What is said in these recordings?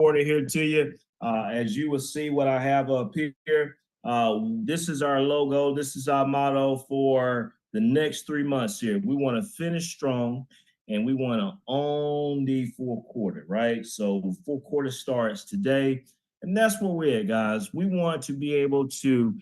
quarter here to you. As you will see what I have up here, this is our logo. This is our motto for the next 3 months here. We want to finish strong and we want to own the fourth quarter, right? So fourth quarter starts today. And that's where we're at, guys. We want to be able to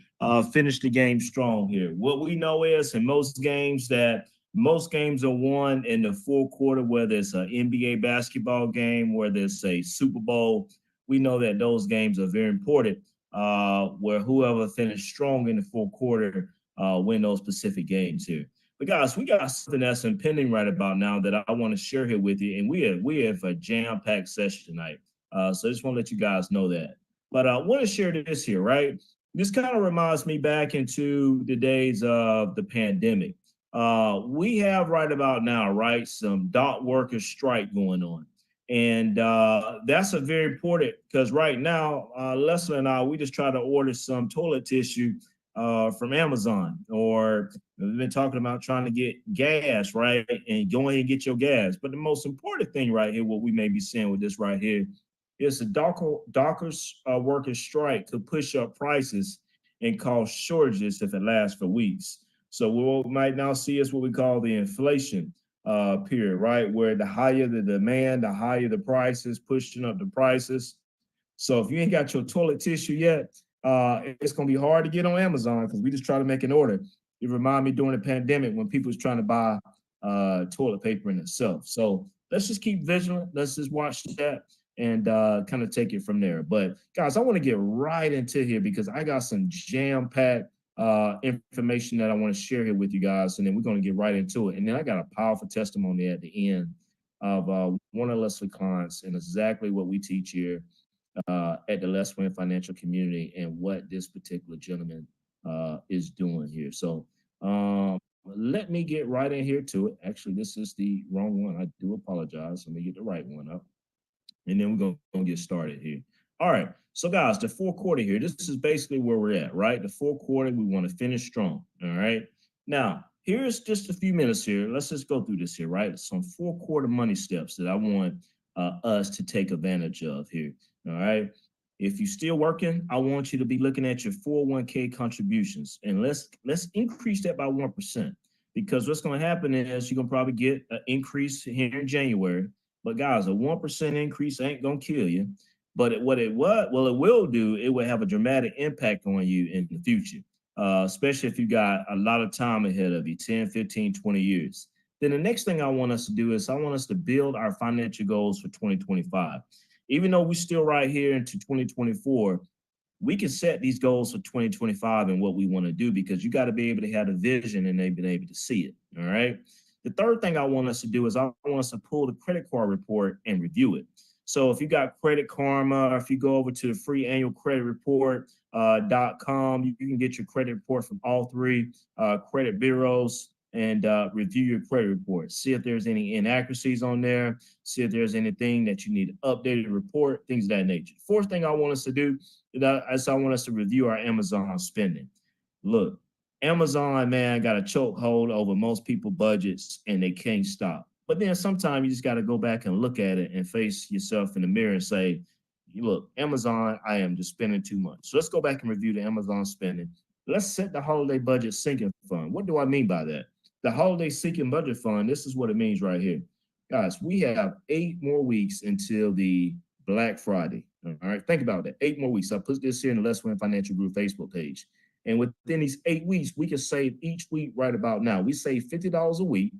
finish the game strong here. What we know is in most games are won in the fourth quarter, whether it's an NBA basketball game, whether it's a Super Bowl. We know that those games are very important, where whoever finished strong in the fourth quarter win those specific games here. But guys, we got something that's impending right about now that I want to share here with you, and we have a jam-packed session tonight. So I just want to let you guys know that. But I want to share this here, right? This kind of reminds me back into the days of the pandemic. We have right about now, right, some dock workers strike going on. And that's a very important because right now, Leslie and I, we just try to order some toilet tissue from Amazon, or we've been talking about trying to get gas, right? And go in and get your gas. But the most important thing right here, what we may be seeing with this right here, is the dockers workers strike could push up prices and cause shortages if it lasts for weeks. So what we might now see is what we call the inflation period, right? Where the higher the demand, the higher the prices, pushing up the prices. So if you ain't got your toilet tissue yet, it's going to be hard to get on Amazon because we just try to make an order. It reminded me during the pandemic when people was trying to buy toilet paper in itself. So let's just keep vigilant. Let's just watch that and kind of take it from there. But guys, I want to get right into here because I got some jam-packed information that I want to share here with you guys, and then we're going to get right into it. And then I got a powerful testimony at the end of one of Leslie clients and exactly what we teach here at the Let's Win Financial Community and what this particular gentleman is doing here. So let me get right in here to it. Actually, this is the wrong one. I do apologize. Let me get the right one up. And then we're going to get started here. All right. So, guys, the fourth quarter here, this is basically where we're at, right? The fourth quarter, we want to finish strong. All right. Now, here's just a few minutes here. Let's just go through this here, right? Some fourth quarter money steps that I want us to take advantage of here. All right. If you're still working, I want you to be looking at your 401k contributions, and let's increase that by 1%, because what's going to happen is you're going to probably get an increase here in January. But guys, a 1% increase ain't going to kill you. But it will do, it will have a dramatic impact on you in the future, especially if you got a lot of time ahead of you, 10, 15, 20 years. Then the next thing I want us to do is I want us to build our financial goals for 2025. Even though we're still right here into 2024, we can set these goals for 2025 and what we want to do, because you got to be able to have a vision and they've been able to see it. All right. The third thing I want us to do is I want us to pull the credit card report and review it. So if you got Credit Karma, or if you go over to the free annual credit report.com, you can get your credit report from all three credit bureaus and review your credit report. See if there's any inaccuracies on there. See if there's anything that you need an updated report, things of that nature. Fourth thing I want us to do is I want us to review our Amazon spending. Look, Amazon, man, got a chokehold over most people's budgets and they can't stop. But then sometimes you just got to go back and look at it and face yourself in the mirror and say, look, Amazon, I am just spending too much. So let's go back and review the Amazon spending. Let's set the holiday budget sinking fund. What do I mean by that? The holiday sinking budget fund, this is what it means right here. Guys, we have 8 more weeks until the Black Friday. All right, think about that. 8 more weeks. I put this here in the Let's Win Financial Group Facebook page. And within these 8 weeks, we can save each week right about now. We save $50 a week.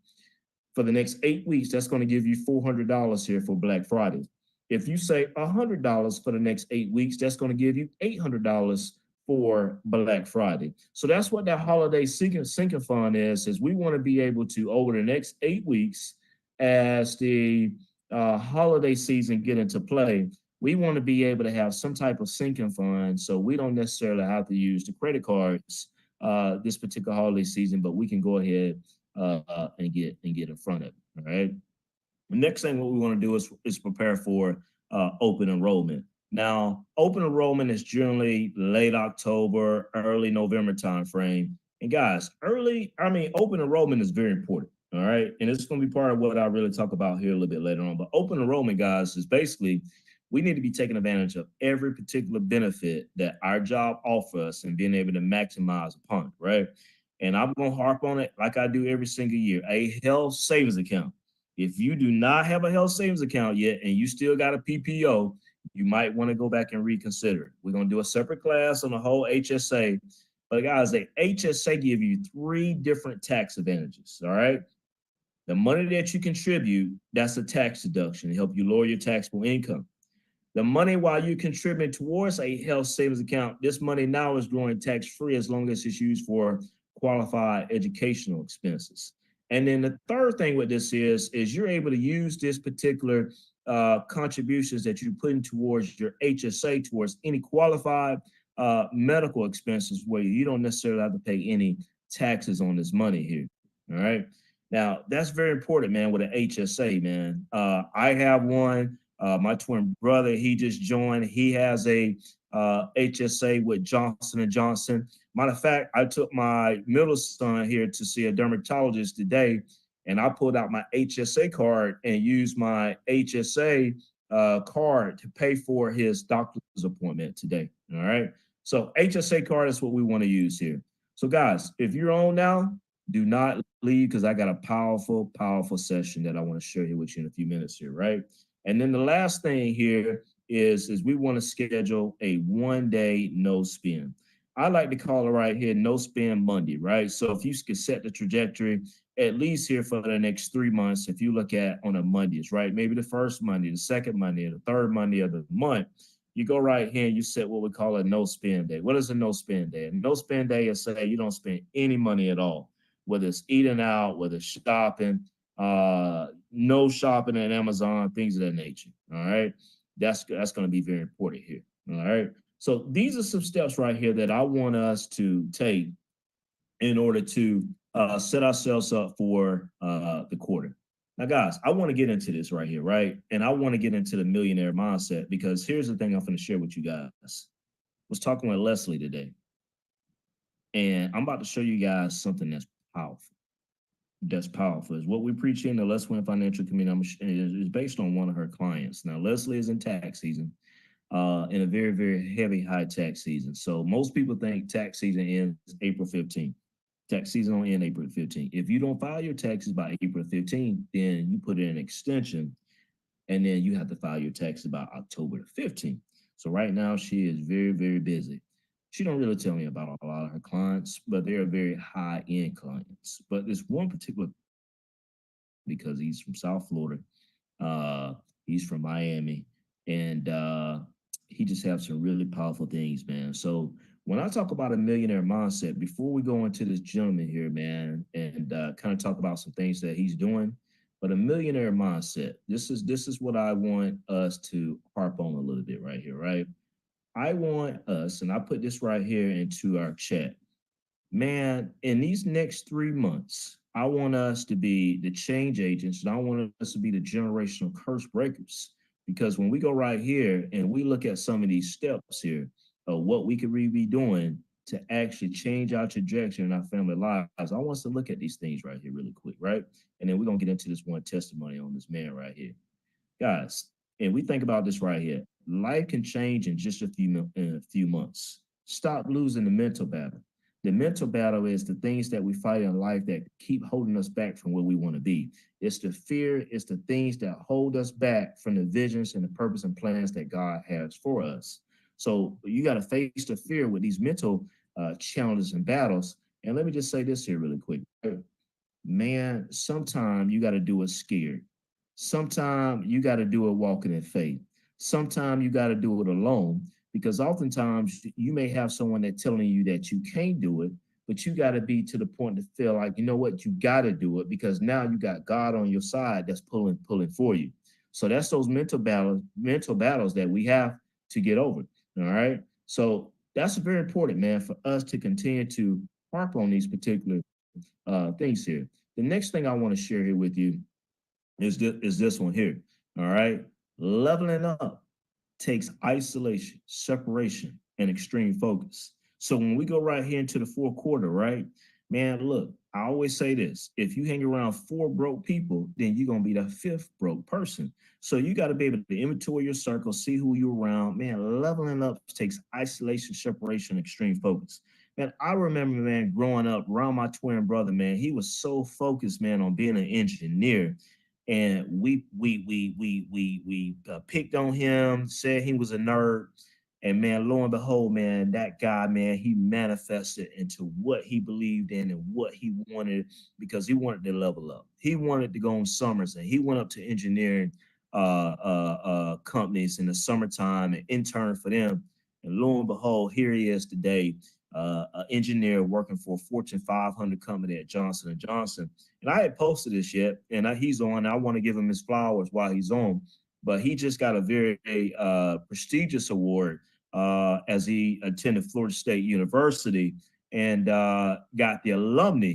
For the next 8 weeks, that's going to give you $400 here for Black Friday. If you say $100 for the next 8 weeks, that's going to give you $800 for Black Friday. So that's what that holiday sinking fund is we want to be able to, over the next 8 weeks, as the holiday season get into play, we want to be able to have some type of sinking fund so we don't necessarily have to use the credit cards this particular holiday season, but we can go ahead and get in front of it. All right. The next thing what we want to do is prepare for open enrollment. Now, open enrollment is generally late October, early November timeframe. And guys, open enrollment is very important. All right. And it's going to be part of what I really talk about here a little bit later on. But open enrollment, guys, is basically we need to be taking advantage of every particular benefit that our job offers and being able to maximize upon it, right? And I'm going to harp on it like I do every single year, a health savings account. If you do not have a health savings account yet and you still got a PPO, you might want to go back and reconsider it. We're going to do a separate class on the whole HSA. But guys, the HSA give you three different tax advantages, all right? The money that you contribute, that's a tax deduction to help you lower your taxable income. The money while you're contributing towards a health savings account, this money now is growing tax-free as long as it's used for qualified educational expenses. And then the third thing with this is you're able to use this particular contributions that you're putting towards your HSA towards any qualified medical expenses where you don't necessarily have to pay any taxes on this money here. All right. Now, that's very important, man, with an HSA, man. I have one. My twin brother, he just joined. He has a HSA with Johnson & Johnson. Matter of fact, I took my middle son here to see a dermatologist today, and I pulled out my HSA card and used my HSA card to pay for his doctor's appointment today. All right. So HSA card is what we want to use here. So guys, if you're on now, do not leave because I got a powerful, powerful session that I want to share here with you in a few minutes here, right? And then the last thing here is we want to schedule a 1 day no spend. I like to call it right here, no spend Monday, right? So if you could set the trajectory at least here for the next 3 months, if you look at on a Mondays, right? Maybe the first Monday, the second Monday, or the third Monday of the month, you go right here and you set what we call a no spend day. What is a no spend day? A no spend day is say you don't spend any money at all, whether it's eating out, whether it's shopping, no shopping at Amazon, things of that nature. All right. That's going to be very important here. All right. So these are some steps right here that I want us to take in order to set ourselves up for the quarter. Now, guys, I want to get into this right here, right? And I want to get into the millionaire mindset because here's the thing I'm going to share with you guys. I was talking with Leslie today, and I'm about to show you guys something that's powerful. That's powerful. Is what we preach in the Let's Win Financial Community is based on one of her clients. Now, Leslie is in tax season, in a very, very heavy high tax season. So most people think tax season ends April 15th. Tax season only ends April 15th. If you don't file your taxes by April 15th, then you put in an extension, and then you have to file your taxes by October 15th. So right now she is very, very busy. She don't really tell me about a lot of her clients, but they're very high end clients. But this one particular, because he's from South Florida, he's from Miami, and he just has some really powerful things, man. So when I talk about a millionaire mindset, before we go into this gentleman here, man, and kind of talk about some things that he's doing, but a millionaire mindset, this is what I want us to harp on a little bit right here, right? I want us, and I put this right here into our chat. Man, in these next 3 months, I want us to be the change agents, and I want us to be the generational curse breakers. Because when we go right here and we look at some of these steps here of what we could really be doing to actually change our trajectory in our family lives, I want us to look at these things right here really quick, right? And then we're going to get into this one testimony on this man right here. Guys, and we think about this right here. Life can change in just a few months. Stop losing the mental battle. The mental battle is the things that we fight in life that keep holding us back from where we want to be. It's the fear, it's the things that hold us back from the visions and the purpose and plans that God has for us. So you got to face the fear with these mental challenges and battles. And let me just say this here really quick. Man, sometimes you got to do it scared. Sometimes you got to do it walking in faith. Sometimes you got to do it alone because oftentimes you may have someone that telling you that you can't do it, but you got to be to the point to feel like, you know what, you got to do it because now you got God on your side that's pulling for you. So that's those mental battles that we have to get over. All right. So that's very important, man, for us to continue to harp on these particular things here. The next thing I want to share here with you is this one here. All right. Leveling up takes isolation, separation, and extreme focus. So when we go right here into the fourth quarter, right, man, look, I always say this: if you hang around four broke people, then you're gonna be the fifth broke person. So you got to be able to inventory your circle, see who you're around. Man, leveling up takes isolation, separation, extreme focus. Man, I remember, man, growing up around my twin brother, man, he was so focused, man, on being an engineer. And we picked on him, said he was a nerd. And man, lo and behold, man, that guy, man, he manifested into what he believed in and what he wanted because he wanted to level up. He wanted to go on summers and he went up to engineering companies in the summertime and interned for them. And lo and behold, here he is today, an engineer working for a Fortune 500 company at Johnson and Johnson. And I had posted this yet, and he's on. I want to give him his flowers while he's on, but he just got a very prestigious award as he attended Florida State University and got the alumni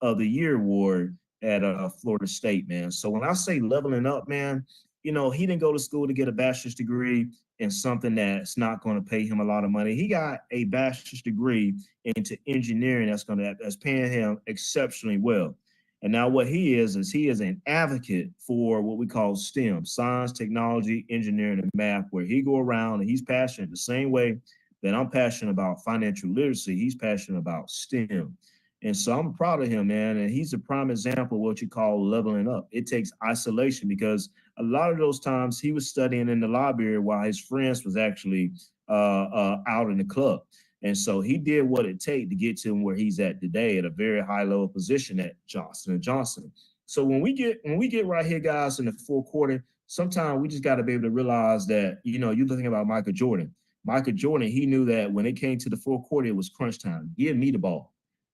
of the year award at Florida State, man. So when I say leveling up, man, you know, he didn't go to school to get a bachelor's degree in something that's not going to pay him a lot of money. He got a bachelor's degree into engineering that's paying him exceptionally well. And now what he is an advocate for what we call STEM, science, technology, engineering, and math, where he go around and he's passionate the same way that I'm passionate about financial literacy. He's passionate about STEM. And so I'm proud of him, man. And he's a prime example of what you call leveling up. It takes isolation because a lot of those times he was studying in the library while his friends was actually out in the club. And so he did what it takes to get to him where he's at today at a very high level position at Johnson and Johnson. So when we get right here, guys, in the fourth quarter, sometimes we just got to be able to realize that, you know, you're thinking about Michael Jordan. Michael Jordan, he knew that when it came to the fourth quarter, it was crunch time. Give me the ball.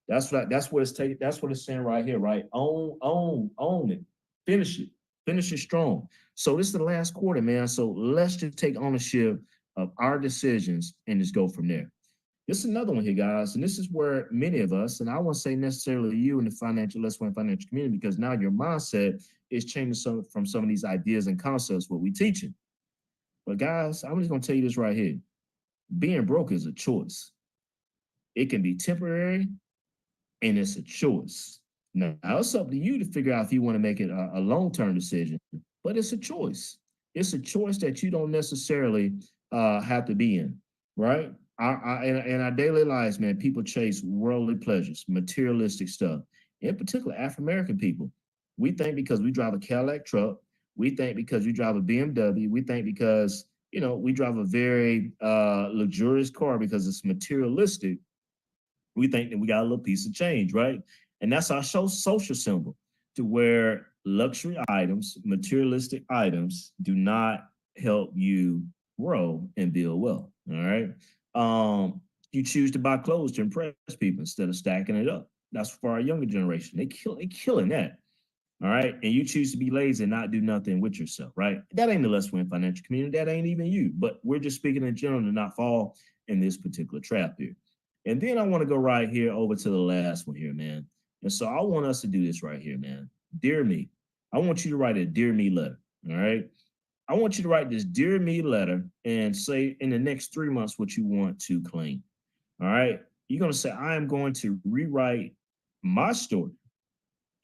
That's what it's taking. That's what it's saying right here, right? Own it, finish it, finish it strong. So this is the last quarter, man. So let's just take ownership of our decisions and just go from there. This is another one here, guys, and this is where many of us, and I won't say necessarily you in the financial, let's win financial community, because now your mindset is changing from some of these ideas and concepts what we teaching. But guys, I'm just gonna tell you this right here: being broke is a choice. It can be temporary, and it's a choice. Now, it's up to you to figure out if you want to make it a long-term decision, but it's a choice. It's a choice that you don't necessarily have to be in, right? In our daily lives, man, people chase worldly pleasures, materialistic stuff. In particular, African American people. We think because we drive a Cadillac truck, we think because we drive a BMW, we think because we drive a very luxurious car because it's materialistic, we think that we got a little piece of change, right? And that's our social symbol to where luxury items, materialistic items do not help you grow and build wealth. All right. You choose to buy clothes to impress people instead of stacking it up. That's for our younger generation. They killing that. All right. And you choose to be lazy and not do nothing with yourself, right? That ain't the Let's Win financial community. That ain't even you. But we're just speaking in general to not fall in this particular trap here. And then I want to go right here over to the last one here, man. And so I want us to do this right here, man. Dear me, I want you to write a dear me letter. All right. I want you to write this dear me letter and say in the next 3 months what you want to claim. All right. You're going to say, I am going to rewrite my story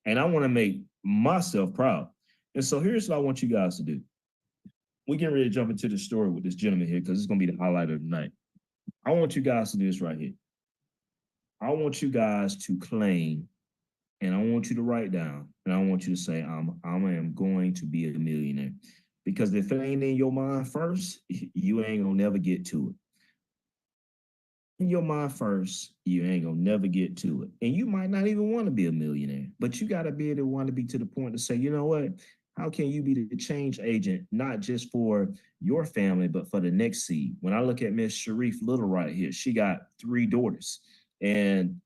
and I want to make myself proud. And so here's what I want you guys to do. We get ready to jump into the story with this gentleman here because it's going to be the highlight of the night. I want you guys to do this right here. I want you guys to claim, and I want you to write down, and I want you to say, I am going to be a millionaire. Because if it ain't in your mind first, you ain't gonna never get to it. In your mind first, you ain't gonna never get to it. And you might not even want to be a millionaire, but you gotta be able to want to be to the point to say, you know what? How can you be the change agent, not just for your family, but for the next seed? When I look at Miss Sharif Little right here, she got 3 daughters. And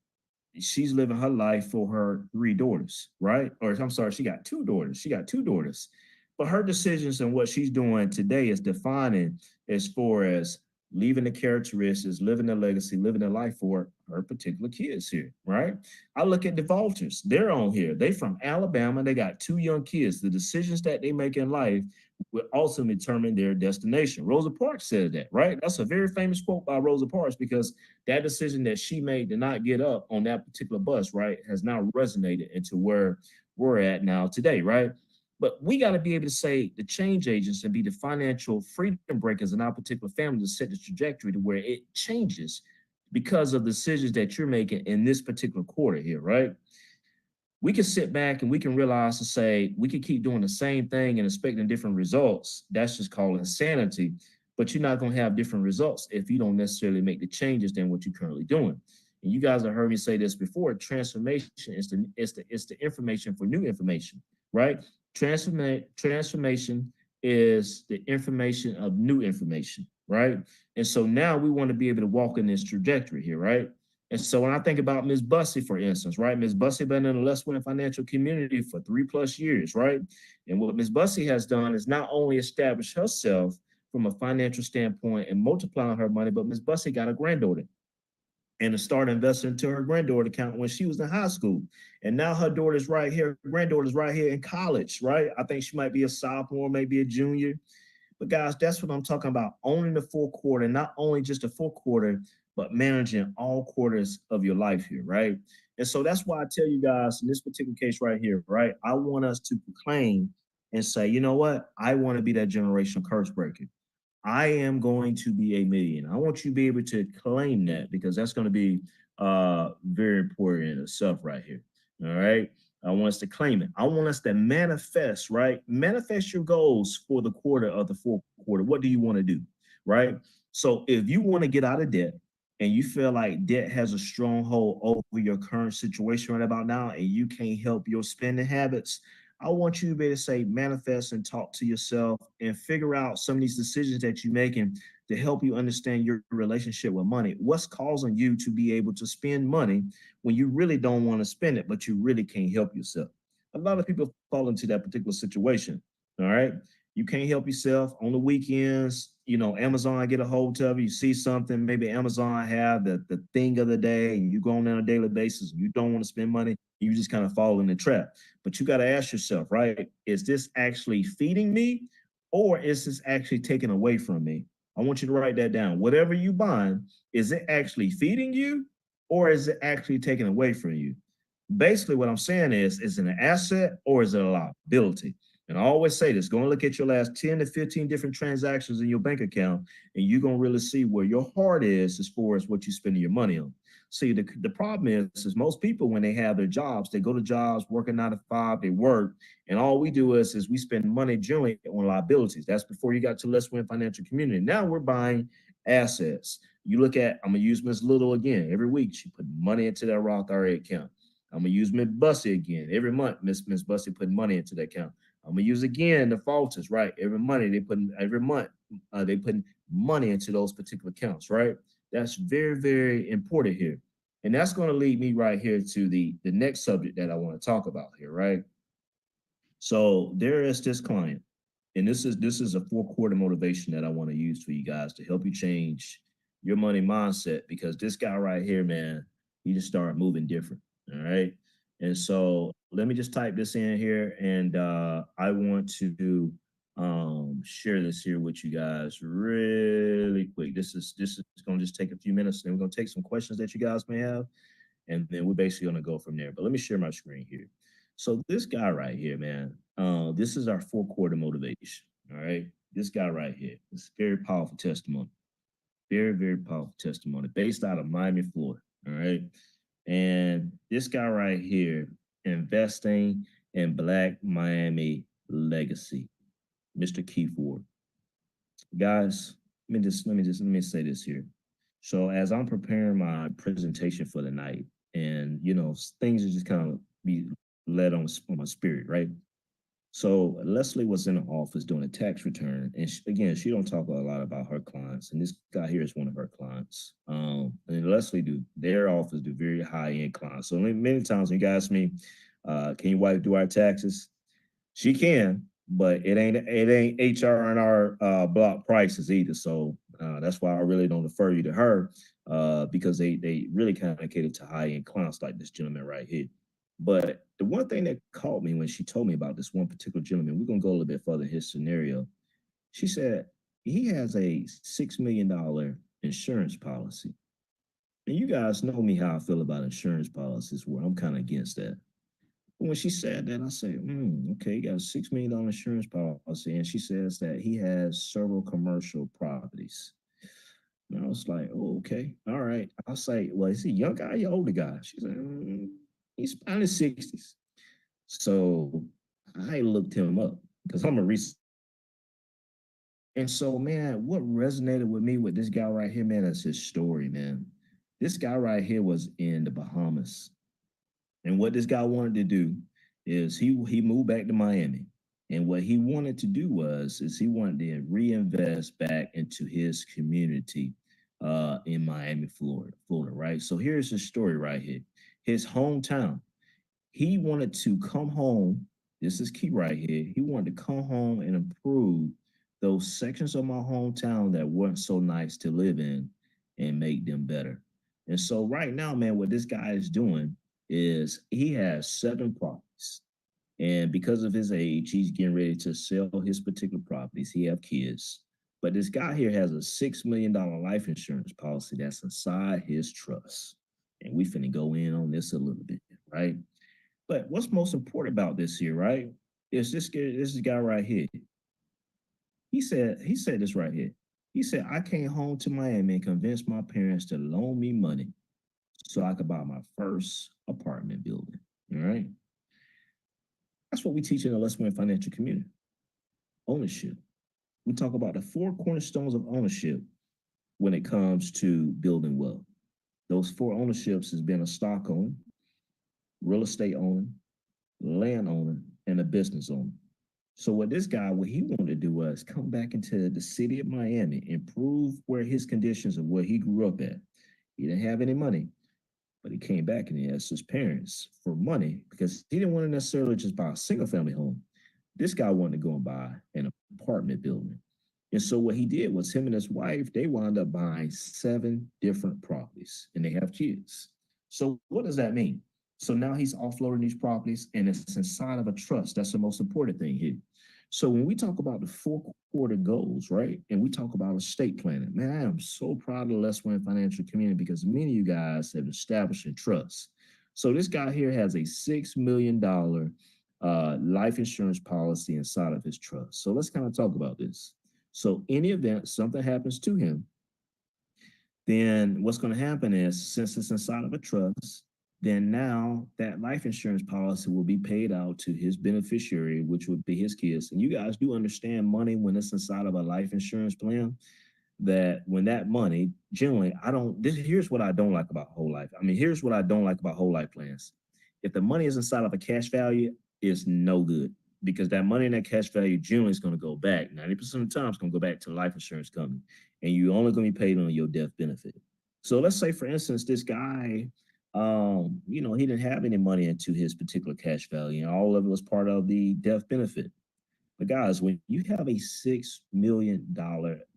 she's living her life for her 3 daughters, right? Or I'm sorry, she got 2 daughters. She got 2 daughters. But her decisions and what she's doing today is defining as far as leaving the characteristics, living the legacy, living the life for her particular kids here, right? I look at the Vultures. They're on here. They from Alabama. They got two young kids. The decisions that they make in life will also determine their destination. Rosa Parks said that, right? That's a very famous quote by Rosa Parks because that decision that she made to not get up on that particular bus, right, has now resonated into where we're at now today, right? But we got to be able to say the change agents and be the financial freedom breakers in our particular family to set the trajectory to where it changes because of the decisions that you're making in this particular quarter here, right? We can sit back and we can realize to say we can keep doing the same thing and expecting different results. That's just called insanity. But you're not going to have different results if you don't necessarily make the changes than what you're currently doing. And you guys have heard me say this before. Transformation is the information for new information, right? Transformation is the information of new information, right? And so now we want to be able to walk in this trajectory here, right? And so when I think about Ms. Bussey, for instance, right? Ms. Bussey been in the Les Win financial community for 3+ years, right? And what Ms. Bussey has done is not only establish herself from a financial standpoint and multiplying her money, but Ms. Bussey got a granddaughter and to start investing into her granddaughter account when she was in high school. And now her daughter's right here, granddaughter's right here in college, right? I think she might be a sophomore, maybe a junior. But guys, that's what I'm talking about. Owning the full quarter, not only just the full quarter, but managing all quarters of your life here, right? And so that's why I tell you guys in this particular case right here, right? I want us to proclaim and say, you know what? I want to be that generational curse breaker. I am going to be a million. I want you to be able to claim that because that's going to be very important in itself right here. All right. I want us to claim it. I want us to manifest, right? Manifest your goals for the quarter of the fourth quarter. What do you want to do? Right. So if you want to get out of debt and you feel like debt has a stronghold over your current situation right about now, and you can't help your spending habits, I want you to be able to say, manifest and talk to yourself and figure out some of these decisions that you're making to help you understand your relationship with money. What's causing you to be able to spend money when you really don't want to spend it, but you really can't help yourself? A lot of people fall into that particular situation. All right. You can't help yourself on the weekends. You know, Amazon get a hold of you, see something, maybe Amazon have the thing of the day, and you go on a daily basis, and you don't want to spend money, you just kind of fall in the trap. But you got to ask yourself, right? Is this actually feeding me or is this actually taken away from me? I want you to write that down. Whatever you buying, is it actually feeding you or is it actually taken away from you? Basically, what I'm saying is it an asset or is it a liability? And I always say this, go and look at your last 10 to 15 different transactions in your bank account, and you're going to really see where your heart is as far as what you're spending your money on. See, the problem is most people, when they have their jobs, they go to jobs, working 9 to 5, they work, and all we do is we spend money generally on liabilities. That's before you got to Let's Win Financial Community. Now we're buying assets. You look at, I'm going to use Miss Little again. Every week, she put money into that Roth IRA account. I'm going to use Miss Bussey again. Every month, Miss Bussey putting money into that account. I'm gonna use again the Fulters, right? Every month they put money into those particular accounts, right? That's very, very important here. And that's going to lead me right here to the next subject that I want to talk about here, right? So there is this client, and this is a 4-quarter motivation that I want to use for you guys to help you change your money mindset because this guy right here, man, he just started moving different. All right. And so let me just type this in here, and I want to share this here with you guys really quick. This is going to just take a few minutes, and we're going to take some questions that you guys may have, and then we're basically going to go from there. But let me share my screen here. So this guy right here, man, this is our 4-quarter motivation. All right, this guy right here, it's very powerful testimony, very, very powerful testimony based out of Miami, Florida. All right, and this guy right here, investing in Black Miami legacy, Mr. Keith Ward. Guys, let me say this here. So as I'm preparing my presentation for the night, and things are just kind of be led on my spirit, right? So Leslie was in the office doing a tax return, and again, she don't talk a lot about her clients, and this guy here is one of her clients. And Leslie their office do very high end clients. So many times when you guys ask me, can your wife do our taxes? She can, but it ain't HR and our block prices either. So That's why I really don't refer you to her, because they really kind of cater to high end clients like this gentleman right here. But the one thing that caught me when she told me about this one particular gentleman, we're gonna go a little bit further in his scenario. She said he has a $6 million insurance policy. And you guys know me how I feel about insurance policies, where I'm kind of against that. But when she said that, I said, okay, he got a $6 million insurance policy. And she says that he has several commercial properties. And I was like, oh, okay, all right. I was like, well, is he a young guy or older guy? She said, he's in his 60s. So I looked him up because I'm a recent. And so, man, what resonated with me with this guy right here, man, is his story, man. This guy right here was in the Bahamas. And what this guy wanted to do is he moved back to Miami. And what he wanted to do is he wanted to reinvest back into his community in Miami, Florida, right? So here's his story right here. His hometown. He wanted to come home. This is key right here. He wanted to come home and improve those sections of my hometown that weren't so nice to live in and make them better. And so right now, man, what this guy is doing is he has 7 properties. And because of his age, he's getting ready to sell his particular properties. He have kids. But this guy here has a $6 million life insurance policy that's inside his trust. And we finna go in on this a little bit, right? But what's most important about this here, right? Is this guy right here. He said this right here. He said, I came home to Miami and convinced my parents to loan me money so I could buy my first apartment building. All right. That's what we teach in the Let's Win Financial Community. Ownership. We talk about the 4 cornerstones of ownership when it comes to building wealth. Those 4 ownerships has been a stock owner, real estate owner, land owner, and a business owner. So what he wanted to do was come back into the city of Miami, improve where his conditions of where he grew up at. He didn't have any money, but he came back and he asked his parents for money because he didn't want to necessarily just buy a single family home. This guy wanted to go and buy an apartment building. And so what he did was him and his wife, they wound up buying 7 different properties and they have kids. So what does that mean? So now he's offloading these properties and it's inside of a trust. That's the most important thing here. So when we talk about the 4 quarter goals, right? And we talk about estate planning, man, I am so proud of the Let's Win Financial Community because many of you guys have established a trust. So this guy here has a $6 million life insurance policy inside of his trust. So let's kind of talk about this. So any event, something happens to him, then what's going to happen is since it's inside of a trust, then now that life insurance policy will be paid out to his beneficiary, which would be his kids. And you guys do understand money when it's inside of a life insurance plan, that when that money, generally, here's what I don't like about whole life. I mean, here's what I don't like about whole life plans. If the money is inside of a cash value, it's no good because that money in that cash value generally is going to go back. 90% of the time, it's going to go back to the life insurance company, and you're only going to be paid on your death benefit. So let's say, for instance, this guy, he didn't have any money into his particular cash value, and all of it was part of the death benefit. But guys, when you have a $6 million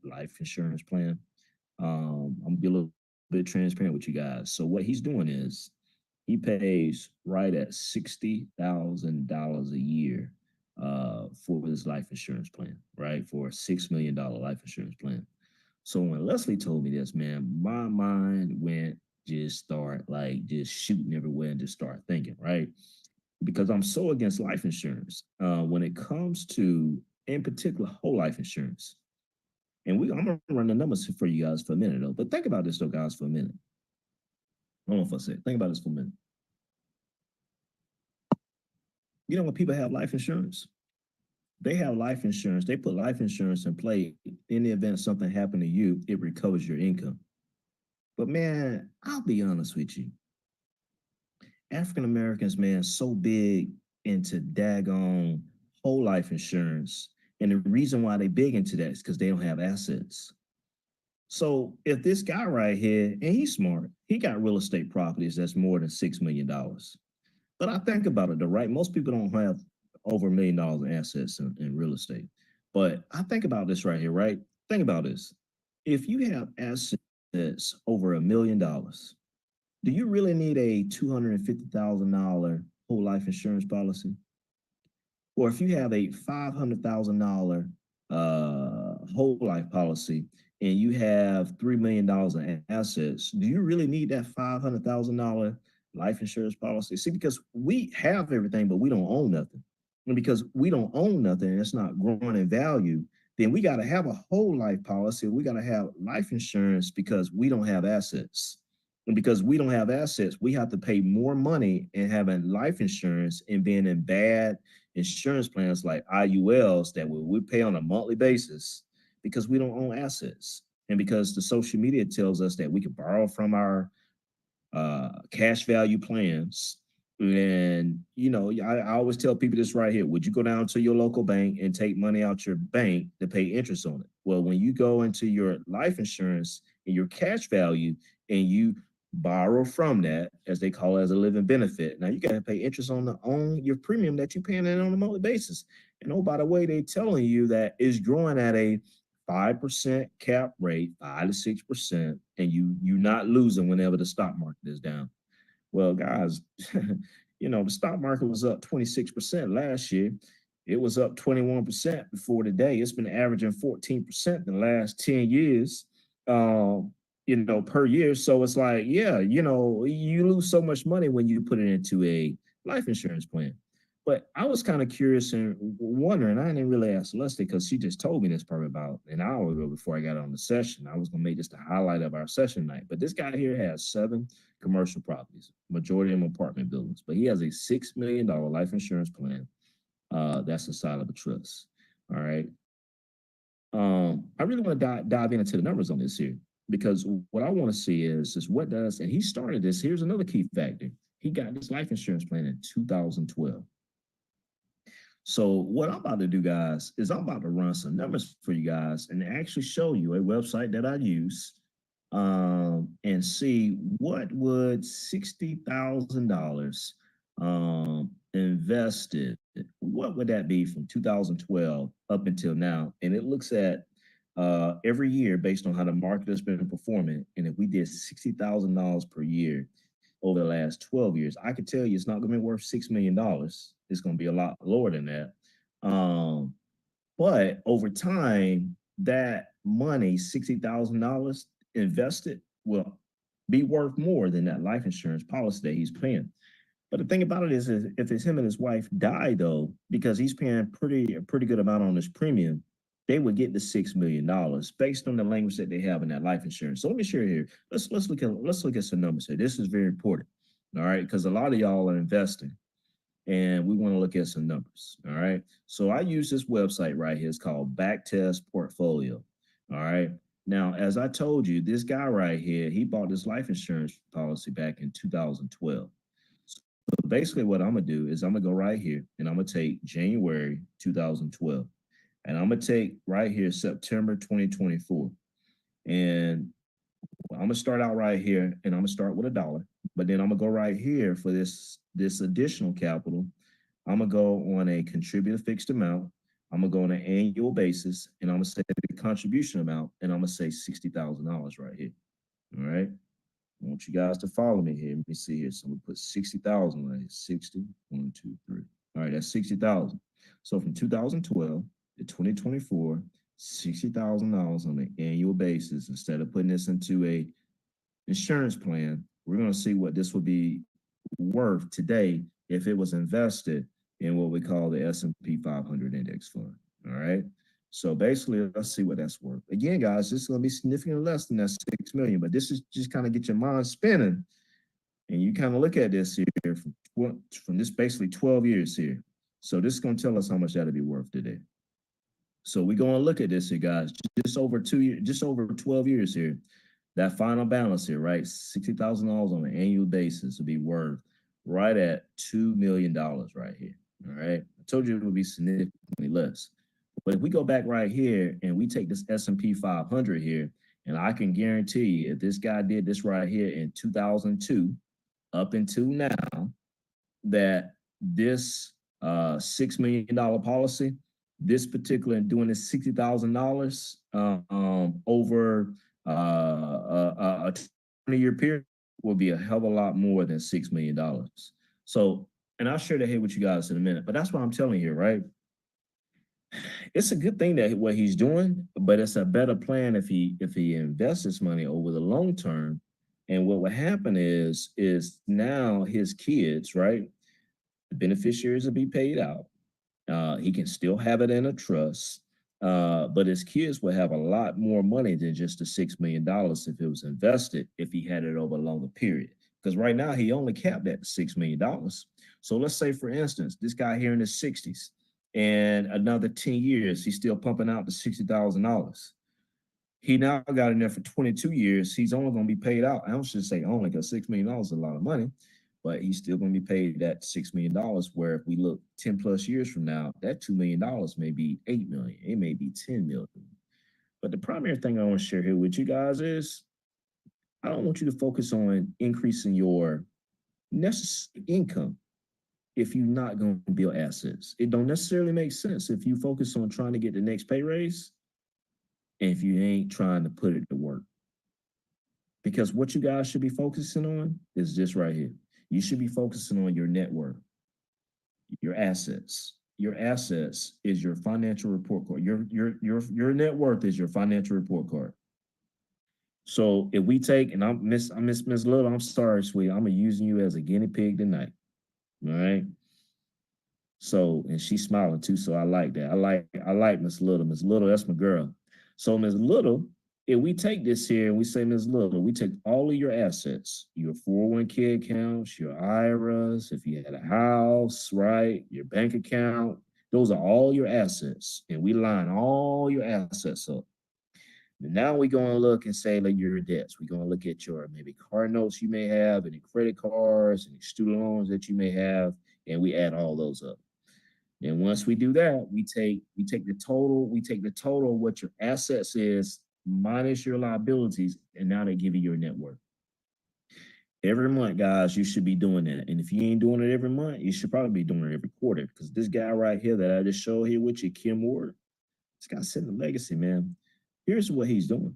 life insurance plan, I'm gonna be a little bit transparent with you guys. So what he's doing is he pays right at $60,000 a year for his life insurance plan, right? For a $6 million life insurance plan. So when Leslie told me this, man, my mind went just start like just shooting everywhere and just start thinking, right? Because I'm so against life insurance when it comes to, in particular, whole life insurance. And I'm gonna run the numbers for you guys for a minute though. But think about this though, guys, for a minute. I don't know if I said. Think about this for a minute. You know when people have life insurance, they have life insurance. They put life insurance in play in the event something happened to you, it recovers your income. But man, I'll be honest with you. African Americans, man, so big into daggone whole life insurance. And the reason why they big into that is because they don't have assets. So if this guy right here, and he's smart, he got real estate properties that's more than $6 million. But I think about it, though, right? Most people don't have over $1 million in assets in real estate. But I think about this right here, right? Think about this. If you have assets over $1 million, do you really need a $250,000 whole life insurance policy? Or if you have a $500,000 whole life policy and you have $3 million in assets, do you really need that $500,000 life insurance policy? See, because we have everything, but we don't own nothing. And because we don't own nothing and it's not growing in value, then we got to have a whole life policy. We got to have life insurance because we don't have assets. And because we don't have assets, we have to pay more money in having life insurance and being in bad insurance plans like IULs that we pay on a monthly basis because we don't own assets. And because the social media tells us that we can borrow from our cash value plans. And, I always tell people this right here. Would you go down to your local bank and take money out your bank to pay interest on it? Well, when you go into your life insurance and your cash value and you borrow from that, as they call it, as a living benefit, now you got to pay interest on your premium that you're paying in on a monthly basis. And oh, by the way, they're telling you that it's growing at a 5% cap rate, 5 to 6%, and you're not losing whenever the stock market is down. Well, guys, the stock market was up 26% last year. It was up 21% before today. It's been averaging 14% in the last 10 years, per year. So it's like, yeah, you lose so much money when you put it into a life insurance plan. But I was kind of curious and wondering. I didn't really ask Leslie because she just told me this probably about an hour ago before I got on the session. I was going to make this the highlight of our session night. But this guy here has 7 commercial properties, majority of them apartment buildings. But he has a $6 million life insurance plan that's inside of a trust. All right. I really want to dive into the numbers on this here because what I want to see is what does, and he started this. Here's another key factor. He got this life insurance plan in 2012. So what I'm about to do, guys, is I'm about to run some numbers for you guys and actually show you a website that I use and see what would $60,000 invested, what would that be from 2012 up until now? And it looks at every year based on how the market has been performing. And if we did $60,000 per year over the last 12 years, I could tell you it's not going to be worth $6 million. It's going to be a lot lower than that. But over time, that money, $60,000 invested, will be worth more than that life insurance policy that he's paying. But the thing about it is if it's him and his wife die, though, because he's paying a pretty good amount on his premium, they would get the $6 million based on the language that they have in that life insurance. So let me share here. Let's look at some numbers here. This is very important. All right, because a lot of y'all are investing and we want to look at some numbers. All right. So I use this website right here. It's called Backtest Portfolio. All right. Now, as I told you, this guy right here, he bought this life insurance policy back in 2012. So basically what I'm going to do is I'm going to go right here and I'm going to take January 2012 and I'm going to take right here September 2024. And I'm going to start out right here and I'm going to start with $1. But then I'm going to go right here for this additional capital. I'm going to go on a contributor fixed amount. I'm going to go on an annual basis and I'm going to say the contribution amount and I'm going to say $60,000 right here. All right. I want you guys to follow me here. Let me see here. So I'm gonna put 60,000 right here. 60, 1, 2, 3. All right, that's 60,000. So from 2012 to 2024, $60,000 on an annual basis. Instead of putting this into a insurance plan, we're gonna see what this would be worth today if it was invested in what we call the S&P 500 index fund. All right. So basically, let's see what that's worth. Again, guys, this is going to be significantly less than that 6 million, but this is just kind of get your mind spinning. And you kind of look at this here from this basically 12 years here. So this is going to tell us how much that'll be worth today. So we're going to look at this here, guys, just over 2 years, just over 12 years here. That final balance here, right? $60,000 on an annual basis will be worth right at $2 million right here. All right. I told you it would be significantly less. But if we go back right here and we take this S&P 500 here, and I can guarantee you if this guy did this right here in 2002 up until now, that this $6 million policy, this particular doing this $60,000 over a 20-year period will be a hell of a lot more than $6 million. So, and I'll share that here with you guys in a minute. But that's what I'm telling you, right? It's a good thing that what he's doing, but it's a better plan if he invests his money over the long term. And what would happen is now his kids, right? The beneficiaries will be paid out. He can still have it in a trust, but his kids will have a lot more money than just the $6 million if it was invested, if he had it over a longer period. Because right now he only capped at $6 million. So let's say, for instance, this guy here in his 60s, and another 10 years, he's still pumping out the $60,000. He now got in there for 22 years. He's only going to be paid out. I don't should say only, because $6 million is a lot of money, but he's still going to be paid that $6 million. Where if we look 10 plus years from now, that $2 million may be 8 million. It may be 10 million. But the primary thing I want to share here with you guys is I don't want you to focus on increasing your necessary income if you're not going to build assets. It don't necessarily make sense if you focus on trying to get the next pay raise and if you ain't trying to put it to work. Because what you guys should be focusing on is this right here. You should be focusing on your net worth, your assets. Your assets is your financial report card. Your net worth is your financial report card. So if we take, and I miss Miss Little, I'm sorry, sweet. I'm using you as a guinea pig tonight. All right. So, and she's smiling too, so I like that. I like Miss Little. Miss Little, that's my girl. So Miss Little, if we take this here and we say, Miss Little, we take all of your assets, your 401k accounts, your IRAs, if you had a house, right, your bank account, those are all your assets. And we line all your assets up. And now we're going to look and say, like, your debts. We're going to look at your maybe car notes you may have, any credit cards, any student loans that you may have, and we add all those up. And once we do that, we take the total of what your assets is minus your liabilities, and now they give you your net worth. Every month, guys, you should be doing that. And if you ain't doing it every month, you should probably be doing it every quarter. Because this guy right here that I just showed here with you, Kim Ward, this guy's setting a legacy, man. Here's what he's doing.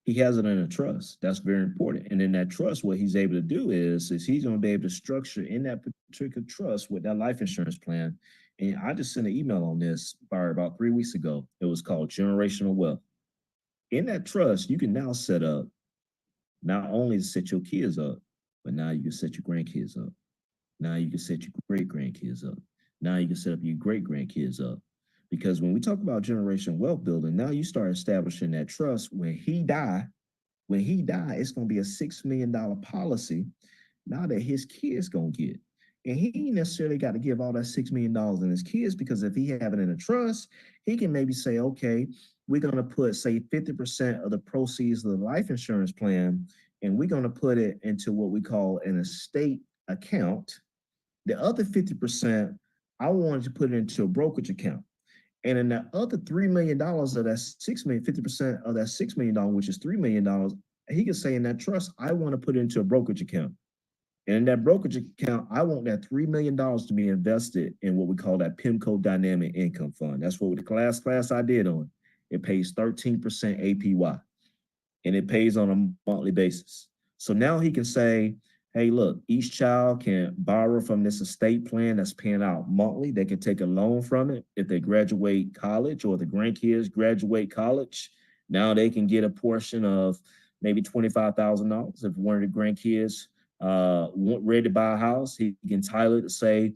He has it in a trust. That's very important. And in that trust, what he's able to do is he's going to be able to structure in that particular trust with that life insurance plan. And I just sent an email on this about 3 weeks ago. It was called Generational Wealth. In that trust, you can now set up not only to set your kids up, but now you can set your grandkids up. Now you can set your great grandkids up. Now you can set up your great grandkids up. Because when we talk about generational wealth building, now you start establishing that trust. When he die, it's going to be a $6 million policy now that his kids going to get. And he ain't necessarily got to give all that $6 million in his kids, because if he have it in a trust, he can maybe say, okay, we're going to put, say, 50% of the proceeds of the life insurance plan, and we're going to put it into what we call an estate account. The other 50%, I wanted to put it into a brokerage account. And in the other $3 million of that 6 million, 50% of that $6 million, which is $3 million, he could say in that trust, I want to put it into a brokerage account. And in that brokerage account, I want that $3 million to be invested in what we call that PIMCO Dynamic Income Fund. That's what the class I did on. It pays 13% APY, and it pays on a monthly basis. So now he can say, hey, look, each child can borrow from this estate plan that's paying out monthly. They can take a loan from it if they graduate college, or the grandkids graduate college. Now they can get a portion of maybe $25,000 if one of the grandkids ready to buy a house. He can title it to say,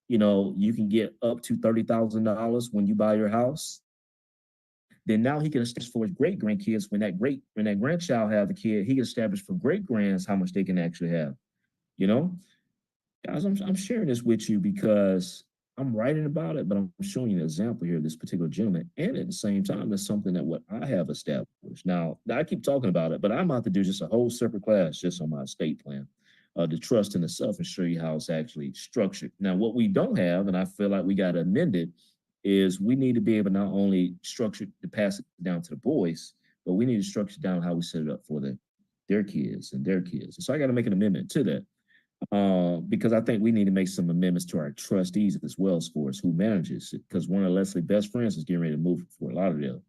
you can get up to $30,000 when you buy your house. Then now he can establish for his great grandkids, when that grandchild have the kid, he can establish for great grands how much they can actually have. Guys, I'm sharing this with you because I'm writing about it, but I'm showing you an example here of this particular gentleman. And at the same time, it's something that what I have established. Now, I keep talking about it, but I'm about to do just a whole separate class just on my estate plan, the trust in itself, and show you how it's actually structured. Now, what we don't have, and I feel like we got to amend it, is we need to be able to not only structure to pass it down to the boys, but we need to structure down how we set it up for their kids and their kids. And so I got to make an amendment to that. Because I think we need to make some amendments to our trustees as well as for us who manages it. Because one of Leslie's best friends is getting ready to move for a lot of them.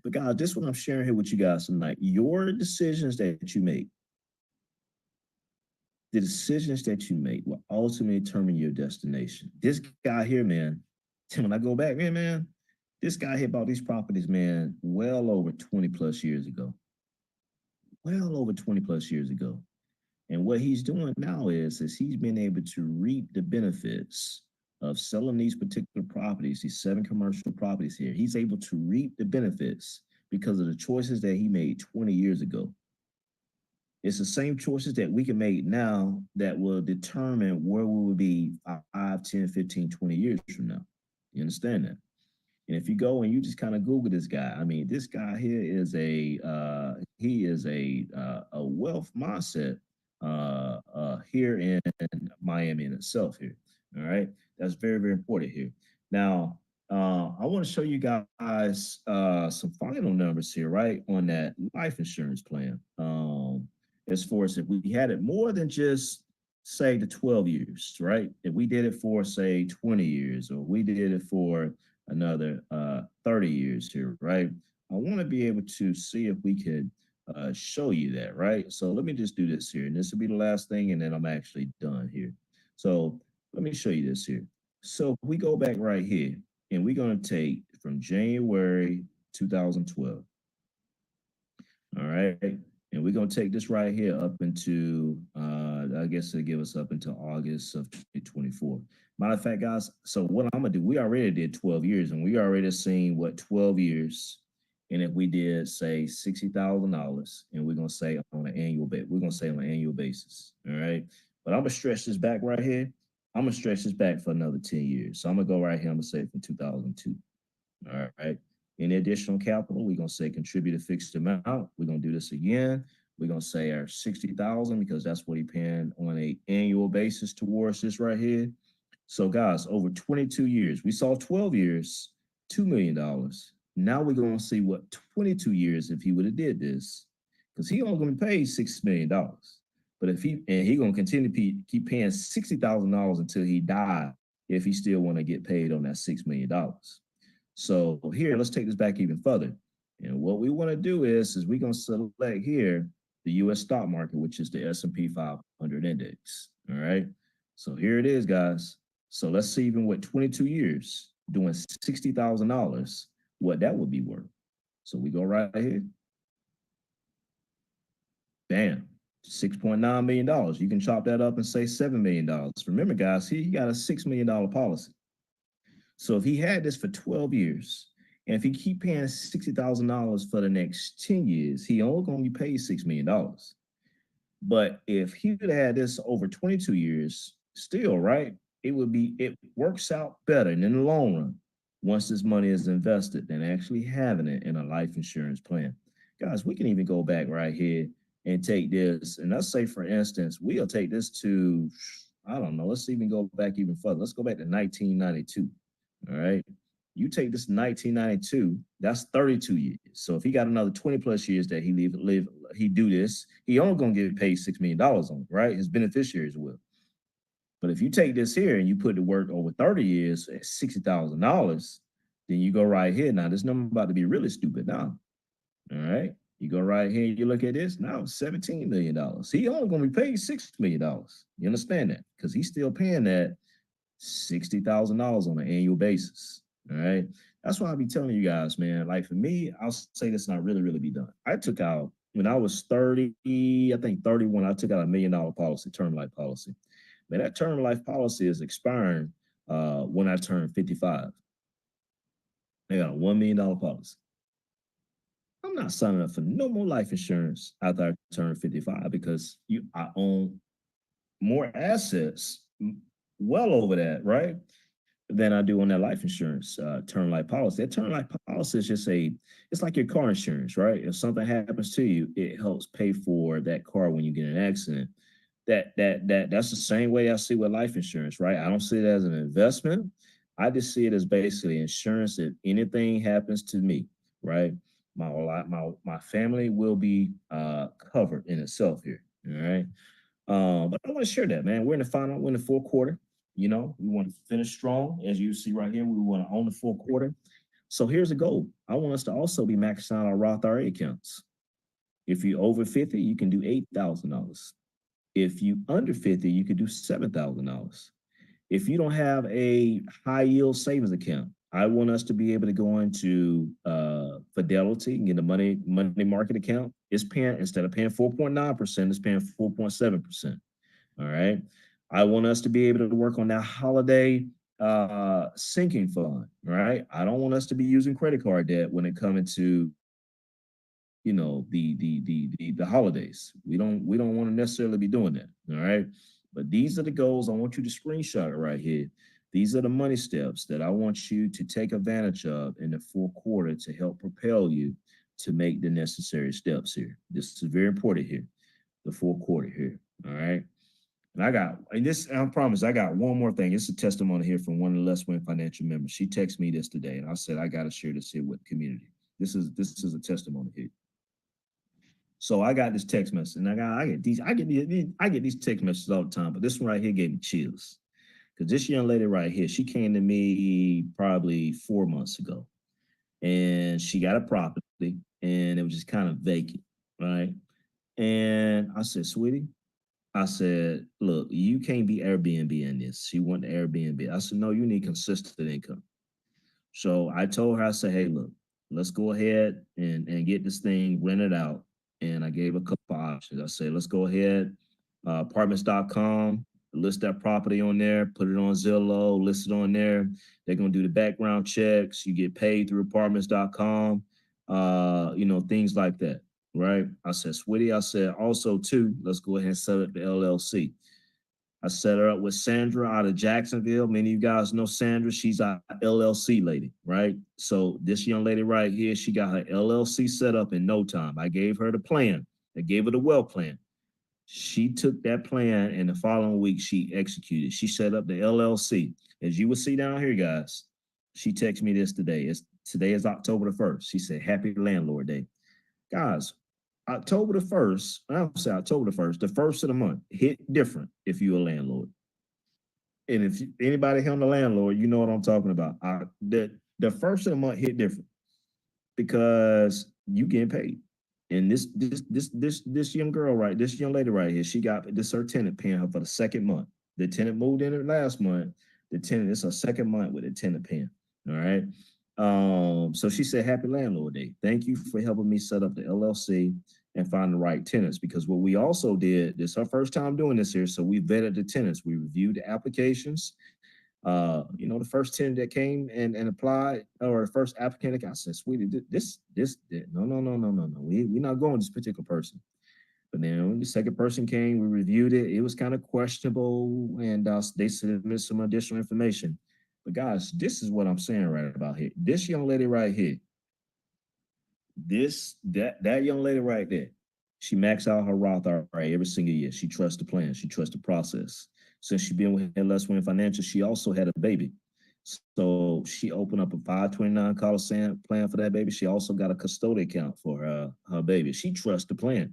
But guys, this is what I'm sharing here with you guys tonight. Your decisions that you make, the decisions that you make will ultimately determine your destination. This guy here, man, when I go back, man, this guy here bought these properties, man, well over 20 plus years ago. Well over 20 plus years ago. And what he's doing now is he's been able to reap the benefits of selling these particular properties, these 7 commercial properties here. He's able to reap the benefits because of the choices that he made 20 years ago. It's the same choices that we can make now that will determine where we will be 5, 10, 15, 20 years from now. You understand that? And if you go and you just kind of Google this guy, I mean, this guy here is a wealth mindset here in Miami in itself here. All right, that's very very important here. Now, I want to show you guys some final numbers here, right, on that life insurance plan. As far as if we had it more than just say the 12 years, right? If we did it for say 20 years, or we did it for another 30 years here, right? I want to be able to see if we could show you that, right? So let me just do this here, and this will be the last thing, and then I'm actually done here. So let me show you this here. So we go back right here, and we're going to take from January 2012. All right. And we're going to take this right here up into, I guess it'll give us up until August of 2024. Matter of fact, guys, so what I'm going to do, we already did 12 years, and we already seen what 12 years. And if we did say $60,000, and we're going to say on an annual basis, we're going to say on an annual basis. All right. But I'm going to stretch this back right here. I'm going to stretch this back for another 10 years. So I'm going to go right here. I'm going to say from 2002. All right. Any additional capital, we're gonna say contribute a fixed amount. We're gonna do this again. We're gonna say our 60,000 because that's what he paying on a annual basis towards this right here. So guys, over 22 years, we saw 12 years, $2 million. Now we're gonna see what 22 years if he would have did this, because he only gonna be paid $6 million. But if he gonna continue to keep paying $60,000 until he died, if he still want to get paid on that $6 million. So here, let's take this back even further. And what we want to do is we're going to select here the U.S. stock market, which is the S&P 500 index. All right. So here it is, guys. So let's see even with 22 years doing $60,000, what that would be worth. So we go right here. Bam. $6.9 million. You can chop that up and say $7 million. Remember, guys, he got a $6 million policy. So if he had this for 12 years, and if he keep paying $60,000 for the next 10 years, he only gonna be paid $6 million. But if he would have had this over 22 years, still, right, it works out better in the long run once this money is invested than actually having it in a life insurance plan. Guys, we can even go back right here and take this, and let's say, for instance, we'll take this to, I don't know, let's even go back even further. Let's go back to 1992. All right. You take this 1992, that's 32 years. So if he got another 20 plus years that he do this, he only gonna get paid $6 million on it, right? His beneficiaries will. But if you take this here and you put to work over 30 years at $60,000, then you go right here. Now this number about to be really stupid now. All right. You go right here, you look at this now, $17 million. He only gonna be paid $6 million. You understand that? Because he's still paying that $60,000 on an annual basis. All right. That's why I be telling you guys, man. Like for me, I'll say this and I really be done. I took out when I was 30, I think 31, I took out $1 million policy, term life policy. Man, that term life policy is expiring when I turn 55. I got a $1 million policy. I'm not signing up for no more life insurance after I turn 55 because I own more assets well over that, right? Than I do on that life insurance term life policy. That term life policy is just it's like your car insurance, right? If something happens to you, it helps pay for that car when you get in an accident. That's the same way I see with life insurance, right? I don't see it as an investment. I just see it as basically insurance if anything happens to me, right? My family will be covered in itself here. All right. But I want to share that, man. We're in the fourth quarter. You know, we want to finish strong. As you see right here, we want to own the fourth quarter. So here's a goal. I want us to also be maxing out our Roth IRA accounts. If you're over 50, you can do $8,000. If you under 50, you could do $7,000. If you don't have a high yield savings account, I want us to be able to go into Fidelity and get a money market account. It's paying, instead of paying 4.9%, it's paying 4.7%. All right. I want us to be able to work on that holiday sinking fund. Right. I don't want us to be using credit card debt when it comes to, you know, the holidays. We don't want to necessarily be doing that. All right. But these are the goals. I want you to screenshot it right here. These are the money steps that I want you to take advantage of in the fourth quarter to help propel you to make the necessary steps here. This is very important here, the fourth quarter here. All right. And I promise I got one more thing. It's a testimony here from one of the Let's Win Financial members. She texted me this today, and I said, I got to share this here with the community. This is a testimony here. So I got this text message, and I get these text messages all the time, but this one right here gave me chills. Because this young lady right here, she came to me probably 4 months ago, and she got a property, and it was just kind of vacant, right? And I said, sweetie, I said, look, you can't be Airbnb in this. She went to Airbnb. I said, no, you need consistent income. So I told her, I said, hey, look, let's go ahead and get this thing rented out. And I gave a couple options. I said, let's go ahead, apartments.com, list that property on there, put it on Zillow, list it on there. They're going to do the background checks. You get paid through apartments.com, you know, things like that. Right. I said, sweetie, I said, also, too, let's go ahead and set up the LLC. I set her up with Sandra out of Jacksonville. Many of you guys know Sandra. She's our LLC lady, right? So this young lady right here, she got her LLC set up in no time. I gave her the plan. I gave her the wealth plan. She took that plan, and the following week she executed. She set up the LLC. As you will see down here, guys, she texted me this today. Today is October the 1st. She said, happy landlord day. Guys, October the 1st, I'll say October the 1st, the first of the month, hit different if you're a landlord. And if anybody here on the landlord, you know what I'm talking about. The first of the month hit different because you getting paid. And this young girl, right, this young lady right here, she got this her tenant paying her for the second month. The tenant moved in last month. The tenant, it's her second month with the tenant paying. All right. So she said, happy landlord day. Thank you for helping me set up the LLC and find the right tenants, because what we also did, this is our first time doing this here. So we vetted the tenants. We reviewed the applications. You know, the first tenant that came and applied, or the first applicant that got, I said, sweetie, no. We're not going to this particular person. But then when the second person came, we reviewed it. It was kind of questionable, and they submitted some additional information. But guys, this is what I'm saying right about here. This young lady right here, that young lady right there, she maxed out her Roth IRA every single year. She trusts the plan. She trusts the process. Since she's been with Let's Win Financial, she also had a baby. So she opened up a 529 college plan for that baby. She also got a custodial account for her baby. She trusts the plan.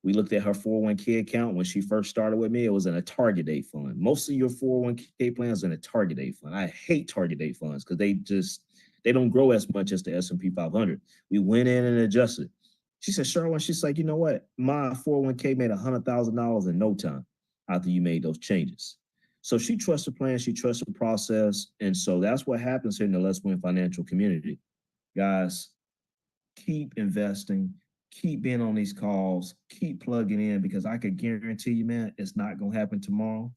We looked at her 401k account when she first started with me. It was in a target date fund. Most of your 401k plans are in a target date fund. I hate target date funds because they don't grow as much as the S&P 500. We went in and adjusted. She said, Sherwin, she's like, you know what? My 401k made $100,000 in no time after you made those changes. So she trusts the plan. She trusts the process. And so that's what happens here in the Let's Win financial community. Guys, keep investing. Keep being on these calls, keep plugging in, because I could guarantee you, man, it's not going to happen tomorrow,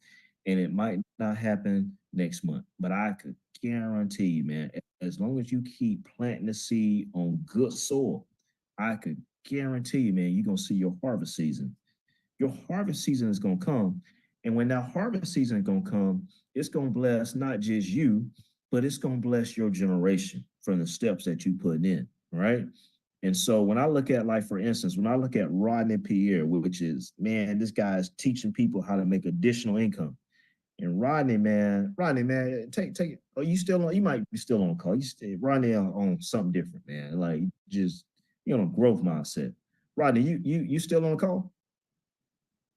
and it might not happen next month. But I could guarantee you, man, as long as you keep planting the seed on good soil, I could guarantee you, man, you're going to see your harvest season. Your harvest season is going to come. And when that harvest season is going to come, it's going to bless not just you, but it's going to bless your generation from the steps that you put in, right? And so when I look at, like, for instance, when I look at Rodney Pierre, which is, man, this guy is teaching people how to make additional income. And Rodney, man, take it. Oh, you still on? You might be still on the call. Rodney on something different, man. Like, just, you know, growth mindset. Rodney, you still on the call?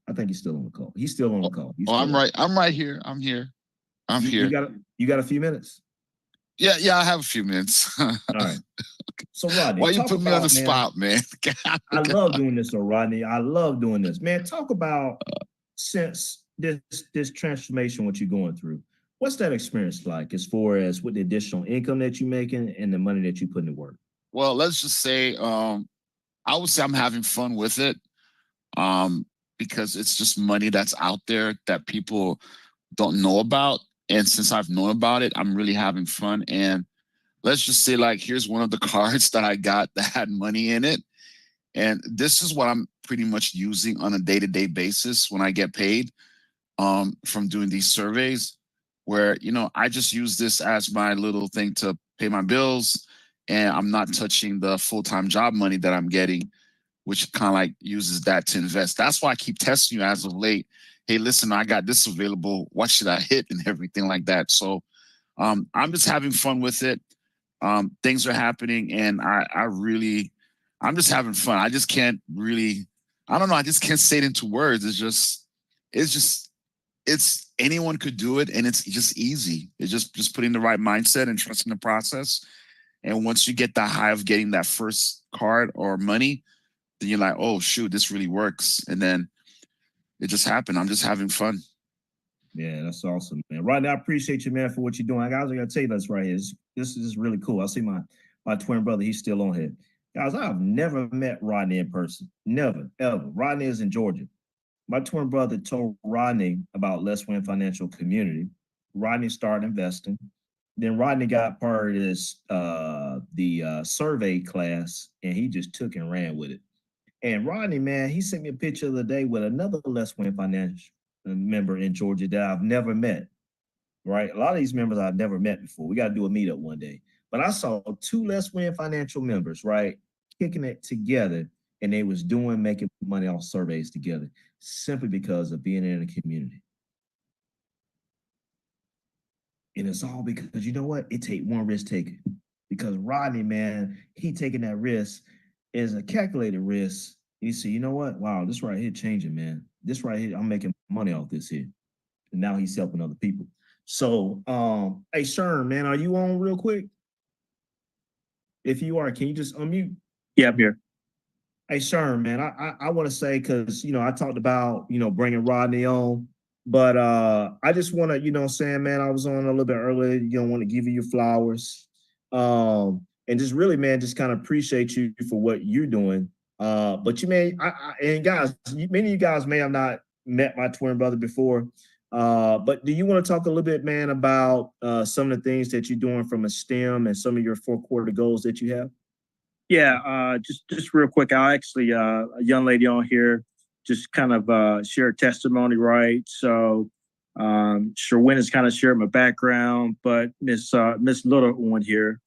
I think he's still on the call. He's still on the call. I'm right here. I'm here. You got a few minutes? Yeah, I have a few minutes. All right. So Rodney, Why you talk put me on the about, man. spot, man? I love doing this, so Rodney. I love doing this, man. Talk about since this transformation, what you're going through. What's that experience like, as far as with the additional income that you're making and the money that you put into work? Well, let's just say, I would say I'm having fun with it, um, because it's just money that's out there that people don't know about. And since I've known about it, I'm really having fun. And let's just say, like, here's one of the cards that I got that had money in it. And this is what I'm pretty much using on a day-to-day basis when I get paid, from doing these surveys, where, I just use this as my little thing to pay my bills, and I'm not touching the full-time job money that I'm getting, which kind of like uses that to invest. That's why I keep testing you as of late. Hey, listen, I got this available. What should I hit and everything like that. So, I'm just having fun with it. Things are happening, and I'm just having fun. I just can't really, I don't know. I just can't say it into words. It's just, it's anyone could do it, and it's just easy. It's just putting the right mindset and trusting the process. And once you get that high of getting that first card or money, then you're like, oh shoot, this really works. And then it just happened. I'm just having fun. Yeah, that's awesome, man. Rodney, I appreciate you, man, for what you're doing. Guys, I gotta tell you this right here. This is really cool. I see my twin brother, he's still on here. Guys, I have never met Rodney in person. Never, ever. Rodney is in Georgia. My twin brother told Rodney about Let's Win Financial Community. Rodney started investing. Then Rodney got part of this the survey class, and he just took and ran with it. And Rodney, man, he sent me a picture the other day with another Let's Win Financial member in Georgia that I've never met. Right, a lot of these members I've never met before. We got to do a meetup one day. But I saw two Let's Win Financial members, right, kicking it together, and they was making money off surveys together, simply because of being in a community. And it's all because, you know what? It take one risk taker. Because Rodney, man, he taking that risk is a calculated risk. He said, you know what? Wow, this right here changing, man. This right here, I'm making money off this here. And now he's helping other people. So, hey, Sherm, man, are you on real quick? If you are, can you just unmute? Yeah, I'm here. Hey, Sherm, man, I want to say, because, I talked about, bringing Rodney on, but I just want to, saying, man, I was on a little bit earlier. Want to give you your flowers, and just really, man, just kind of appreciate you for what you're doing. But you may, and guys, many of you guys may have not met my twin brother before. But do you want to talk a little bit, man, about some of the things that you're doing from a STEM and some of your 4-quarter goals that you have? Yeah, just real quick, I actually a young lady on here just kind of shared testimony, right? So Sherwin has kind of shared my background, but Miss Little on here,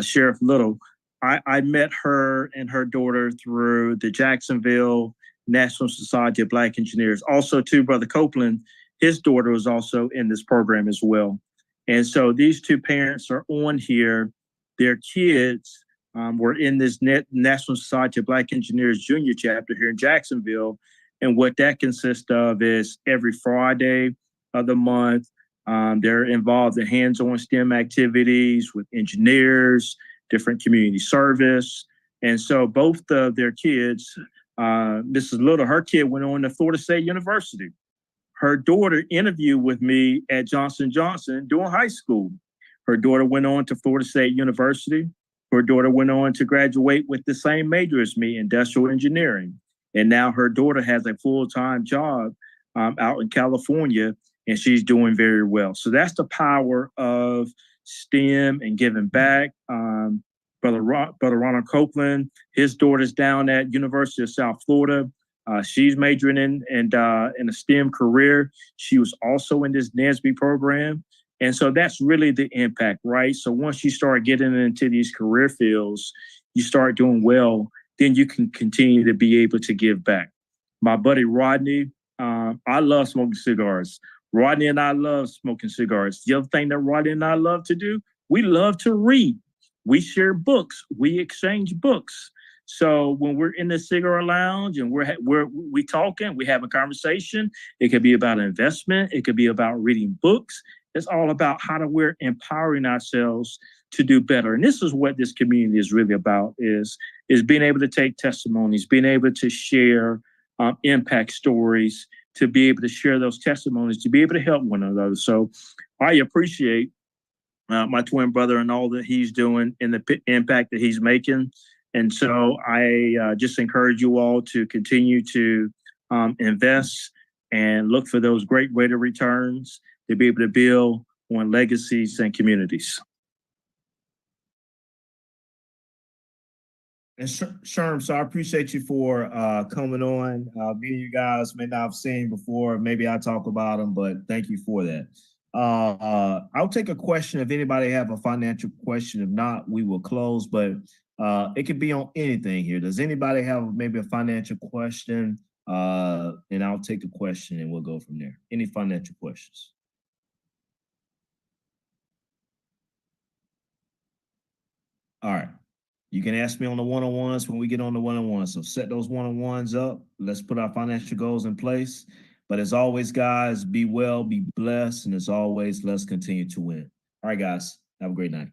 Sheriff Little, I met her and her daughter through the Jacksonville National Society of Black Engineers. Also, too, Brother Copeland, his daughter was also in this program as well. And so these two parents are on here. Their kids were in this National Society of Black Engineers Junior chapter here in Jacksonville. And what that consists of is every Friday of the month, they're involved in hands-on STEM activities with engineers, different community service. And so both of their kids, Mrs. Little, her kid went on to Florida State University. Her daughter interviewed with me at Johnson & Johnson during high school. Her daughter went on to Florida State University. Her daughter went on to graduate with the same major as me, industrial engineering. And now her daughter has a full-time job out in California, and she's doing very well. So that's the power of STEM and giving back. Brother Ronald Copeland, his daughter's down at University of South Florida. She's majoring in a STEM career. She was also in this NSBE program. And so that's really the impact, right? So once you start getting into these career fields, you start doing well, then you can continue to be able to give back. My buddy Rodney, I love smoking cigars. Rodney and I love smoking cigars. The other thing that Rodney and I love to do, we love to read. We share books. We exchange books. So when we're in the cigar lounge and we talking, we have a conversation. It could be about investment. It could be about reading books. It's all about how do we're empowering ourselves to do better. And this is what this community is really about, is being able to take testimonies, being able to share impact stories, to be able to share those testimonies, to be able to help one another. So I appreciate my twin brother and all that he's doing and the impact that he's making. And so I just encourage you all to continue to invest and look for those great rate of returns to be able to build on legacies and communities. And Sherm, so I appreciate you for coming on. Me and you guys may not have seen before. Maybe I talk about them, but thank you for that. I'll take a question if anybody have a financial question. If not, we will close, but it could be on anything here. Does anybody have maybe a financial question? And I'll take a question and we'll go from there. Any financial questions? All right. You can ask me on the one-on-ones when we get on the one-on-ones. So set those one-on-ones up. Let's put our financial goals in place. But as always, guys, be well, be blessed. And as always, let's continue to win. All right, guys, have a great night.